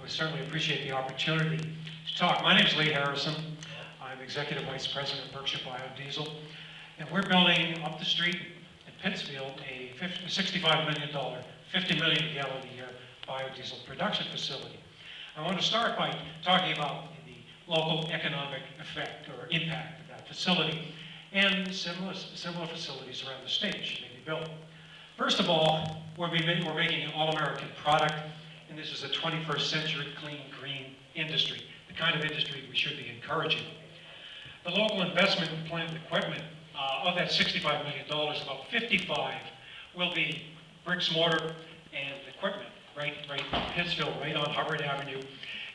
We certainly appreciate the opportunity to talk. My name is Lee Harrison. I'm Executive Vice President of Berkshire Biodiesel. And we're building up the street in Pittsfield a $65 million, 50 million gallon a year biodiesel production facility. I want to start by talking about the local economic effect or impact of that facility and similar facilities around the state should they be built. First of all, we're making an all-American product, and this is a 21st century clean, green industry, the kind of industry we should be encouraging. The local investment in plant and equipment, of that $65 million, about 55 will be bricks, mortar, and equipment, right in Pittsfield, right on Hubbard Avenue.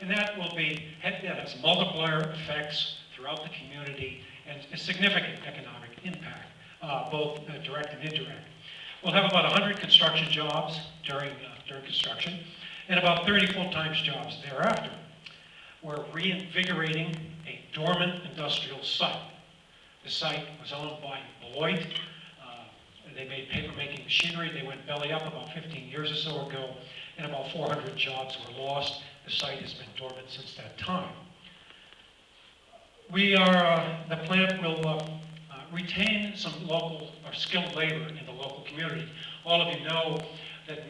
And that has multiplier effects throughout the community and a significant economic impact, both direct and indirect. We'll have about 100 construction jobs during construction and about 30 full-time jobs thereafter. We're reinvigorating a dormant industrial site. The site was owned by Beloit. They made paper-making machinery. They went belly up about 15 years or so ago, and about 400 jobs were lost. The site has been dormant since that time. The plant will retain some local or skilled labor in the local community. All of you know that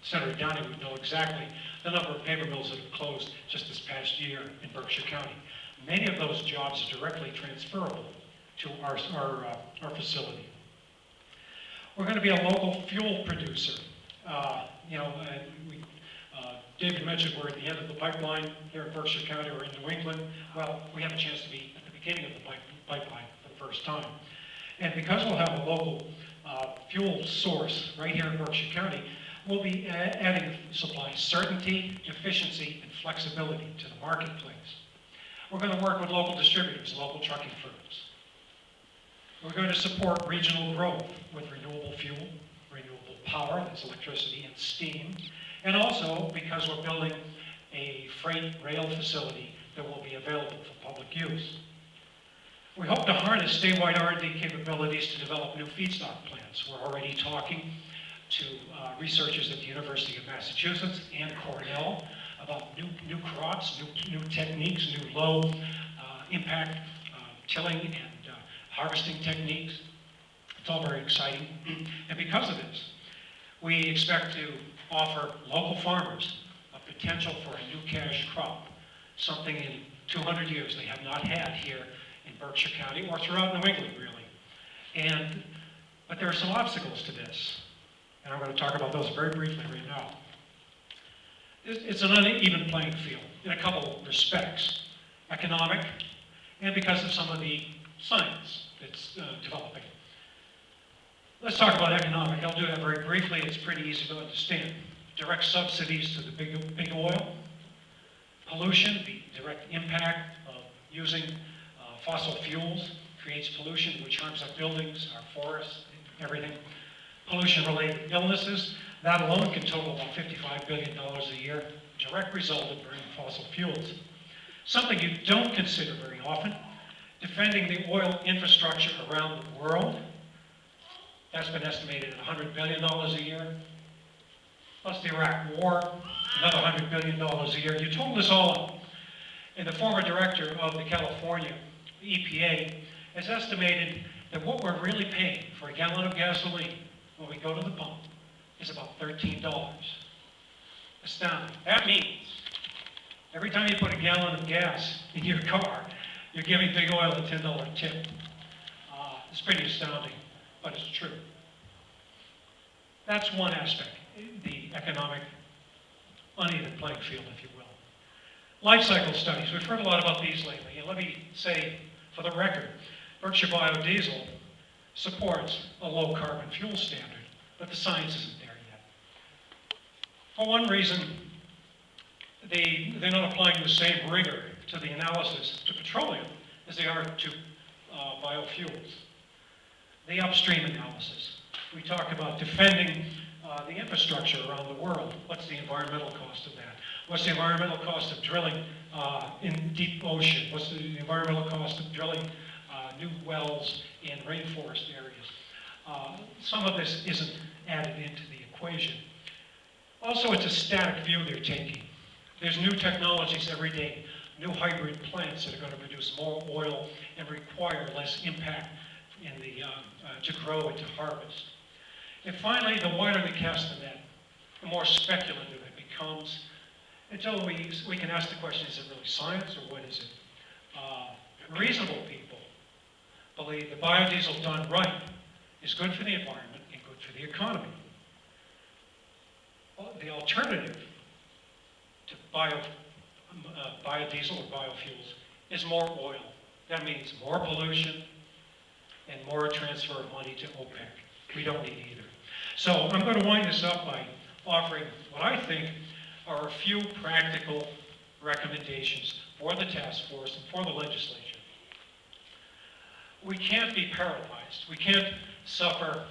Senator Downey would know exactly the number of paper mills that have closed just this past year in Berkshire County. Many of those jobs are directly transferable to our facility. We're going to be a local fuel producer. David mentioned we're at the end of the pipeline here in Berkshire County or in New England. Well, we have a chance to be at the beginning of the pipeline for the first time. And because we'll have a local fuel source right here in Berkshire County, we'll be adding supply certainty, efficiency, and flexibility to the marketplace. We're going to work with local distributors, local trucking firms. We're going to support regional growth with renewable fuel, renewable power, that's electricity and steam, and also because we're building a freight rail facility that will be available for public use. We hope to harness statewide R&D capabilities to develop new feedstock plants. We're already talking to researchers at the University of Massachusetts and Cornell about new crops, new techniques, new low impact tilling and harvesting techniques. It's all very exciting. And because of this, we expect to offer local farmers a potential for a new cash crop, something in 200 years they have not had here in Berkshire County or throughout New England, really. But there are some obstacles to this, and I'm going to talk about those very briefly right now. It's an uneven playing field in a couple of respects, economic, and because of some of the science that's developing. Let's talk about economic. I'll do that very briefly. It's pretty easy to understand. Direct subsidies to the big oil, pollution, the direct impact of using fossil fuels creates pollution, which harms our buildings, our forests, everything. Pollution-related illnesses, that alone can total about $55 billion a year, direct result of burning fossil fuels. Something you don't consider very often, defending the oil infrastructure around the world. That's been estimated at $100 billion a year. Plus the Iraq War, another $100 billion a year. You total this all up. And the former director of the California EPA has estimated that what we're really paying for a gallon of gasoline when we go to the pump is about $13. Astounding. That means every time you put a gallon of gas in your car, you're giving big oil a $10 tip. It's pretty astounding, but it's true. That's one aspect, the economic uneven playing field, if you will. Life cycle studies, we've heard a lot about these lately, and let me say, for the record, Berkshire Biodiesel supports a low carbon fuel standard, but the science isn't there yet. For one reason, they're not applying the same rigor to the analysis to petroleum as they are to biofuels. The upstream analysis. We talk about defending the infrastructure around the world. What's the environmental cost of that? What's the environmental cost of drilling in deep ocean? What's the environmental cost of drilling new wells in rainforest areas? Some of this isn't added into the equation. Also, it's a static view they're taking. There's new technologies every day, new hybrid plants that are going to produce more oil and require less impact in the, to grow and to harvest. And finally, the wider they cast the net, the more speculative it becomes, until we can ask the question, is it really science or what is it? Reasonable people believe that biodiesel done right is good for the environment and good for the economy. Well, the alternative to biodiesel or biofuels is more oil. That means more pollution and more transfer of money to OPEC. We don't need either. So I'm going to wind this up by offering what I think are a few practical recommendations for the task force and for the legislature. We can't be paralyzed. We can't suffer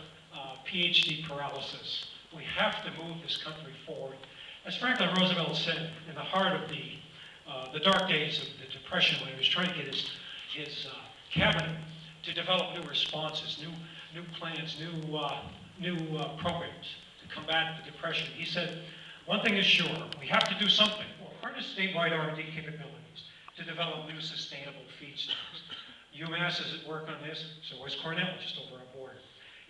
PhD paralysis. We have to move this country forward. As Franklin Roosevelt said, in the heart of the dark days of the Depression, when he was trying to get his cabinet to develop new responses, new plans, new programs to combat the Depression, he said, one thing is sure, we have to do something. We'll harness statewide R&D capabilities to develop new sustainable feedstocks. UMass is at work on this, so is Cornell, just over our border.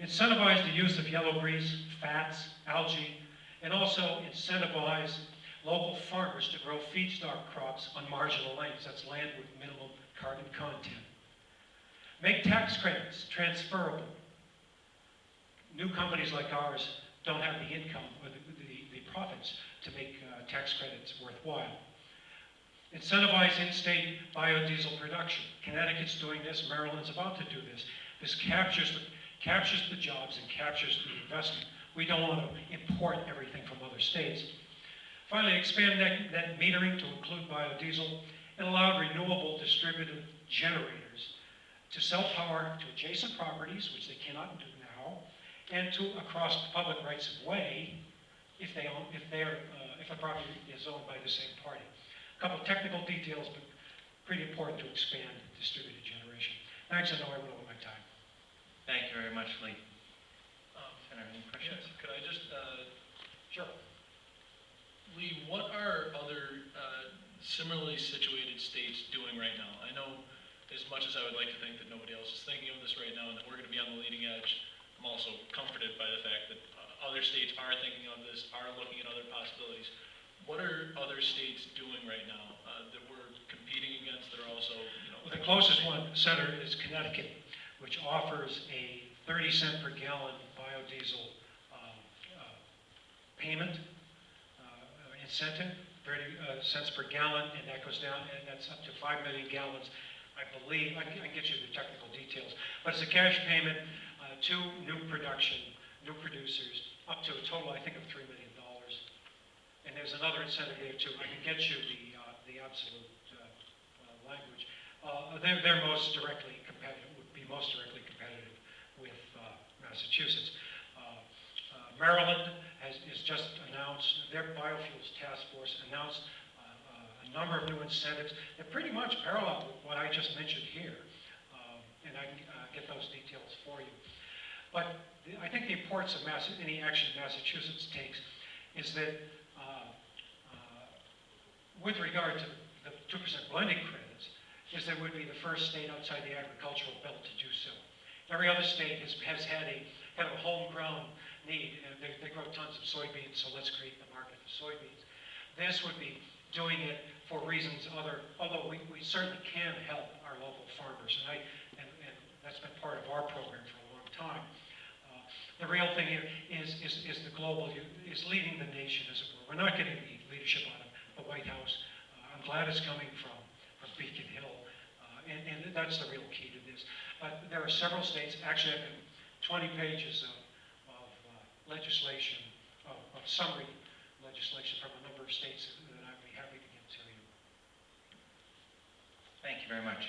Incentivize the use of yellow grease, fats, algae, and also incentivize local farmers to grow feedstock crops on marginal lands. That's land with minimum carbon content. Make tax credits transferable. New companies like ours don't have the income or the profits to make tax credits worthwhile. Incentivize in-state biodiesel production. Connecticut's doing this, Maryland's about to do this. This captures the jobs and captures the investment. We don't want to import everything from other states. Finally, expand net metering to include biodiesel and allow renewable distributed generators to sell power to adjacent properties, which they cannot do now, and to across public rights of way if a property is owned by the same party. A couple of technical details, but pretty important to expand distributed generation. Thanks, I know I went over my time. Thank you very much, Lee. Senator, any questions? Yes, could I just, Sure. Lee, what are other similarly situated states doing right now? I know as much as I would like to think that nobody else is thinking of this right now and that we're going to be on the leading edge, I'm also comforted by the fact that other states are thinking of this, are looking at other possibilities. What are other states doing right now that we're competing against that are also, Well, the closest one, Senator, is Connecticut, which offers a 30-cent per gallon biodiesel payment incentive, 30 cents per gallon, and that goes down, and that's up to 5 million gallons, I believe. I can get you the technical details, but it's a cash payment to new production, new producers, up to a total, I think, of $3 million. And there's another incentive there too. I can get you the absolute language. They're most directly competitive, would be most directly competitive with Massachusetts. Maryland has just announced, their biofuels task force announced a number of new incentives that pretty much parallel with what I just mentioned here. And I can get those details for you. But I think the importance of any action Massachusetts takes is that with regard to the 2% blending credits, is that it would be the first state outside the agricultural belt to do so. Every other state has had a kind of a homegrown need, and they grow tons of soybeans, so let's create the market for soybeans. This would be doing it for reasons although we certainly can help our local farmers, and that's been part of our program for a long time. The real thing here is the global, is leading the nation, as it were. We're not getting the leadership out of the White House. I'm glad it's coming from Beacon Hill, and that's the real key to this. But there are several states, actually 20 pages of legislation, of summary legislation from a number of states that I'd be happy to get to you. Thank you very much.